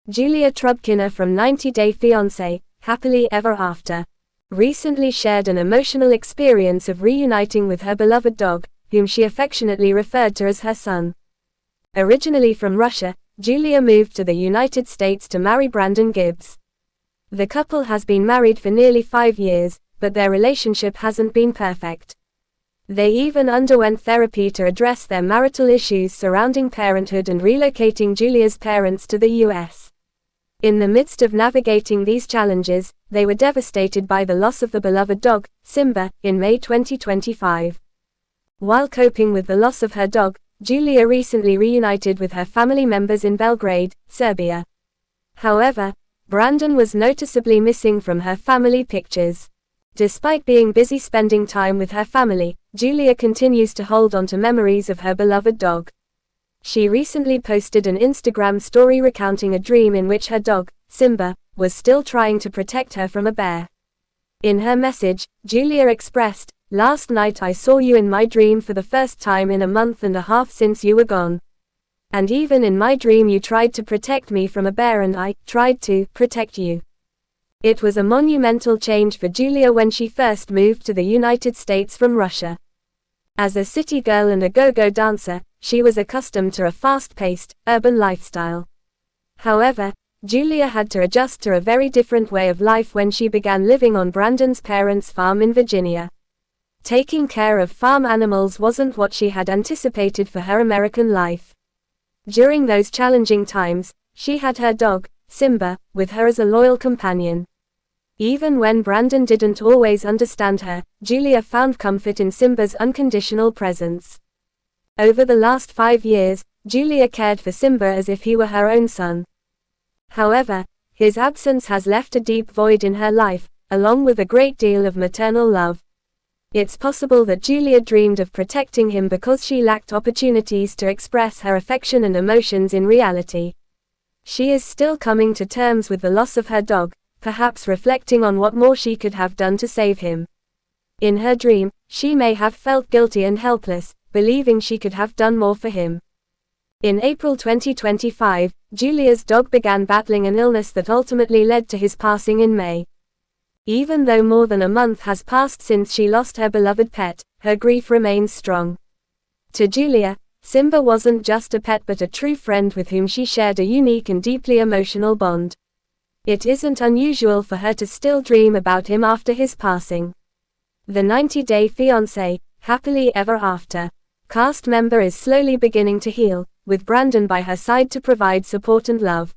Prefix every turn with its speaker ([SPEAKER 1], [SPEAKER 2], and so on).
[SPEAKER 1] Julia Trubkina from 90 Day Fiancé, Happily Ever After, recently shared an emotional experience of reuniting with her beloved dog, whom she affectionately referred to as her son. Originally from Russia, Julia moved to the United States to marry Brandon Gibbs. The couple has been married for nearly 5 years, but their relationship hasn't been perfect. They even underwent therapy to address their marital issues surrounding parenthood and relocating Julia's parents to the US. In the midst of navigating these challenges, they were devastated by the loss of the beloved dog, Simba, in May 2025. While coping with the loss of her dog, Julia recently reunited with her family members in Belgrade, Serbia. However, Brandon was noticeably missing from her family pictures. Despite being busy spending time with her family, Julia continues to hold on to memories of her beloved dog. She recently posted an Instagram story recounting a dream in which her dog, Simba, was still trying to protect her from a bear. In her message, Julia expressed, "Last night I saw you in my dream for the first time in a month and a half since you were gone. And even in my dream you tried to protect me from a bear and I tried to protect you." It was a monumental change for Julia when she first moved to the United States from Russia. As a city girl and a go-go dancer, she was accustomed to a fast-paced, urban lifestyle. However, Julia had to adjust to a very different way of life when she began living on Brandon's parents' farm in Virginia. Taking care of farm animals wasn't what she had anticipated for her American life. During those challenging times, she had her dog, Simba, with her as a loyal companion. Even when Brandon didn't always understand her, Julia found comfort in Simba's unconditional presence. Over the last 5 years, Julia cared for Simba as if he were her own son. However, his absence has left a deep void in her life, along with a great deal of maternal love. It's possible that Julia dreamed of protecting him because she lacked opportunities to express her affection and emotions in reality. She is still coming to terms with the loss of her dog, perhaps reflecting on what more she could have done to save him. In her dream, she may have felt guilty and helpless, believing she could have done more for him. In April 2025, Julia's dog began battling an illness that ultimately led to his passing in May. Even though more than a month has passed since she lost her beloved pet, her grief remains strong. To Julia, Simba wasn't just a pet but a true friend with whom she shared a unique and deeply emotional bond. It isn't unusual for her to still dream about him after his passing. The 90 Day Fiancé, Happily Ever After cast member is slowly beginning to heal, with Brandon by her side to provide support and love.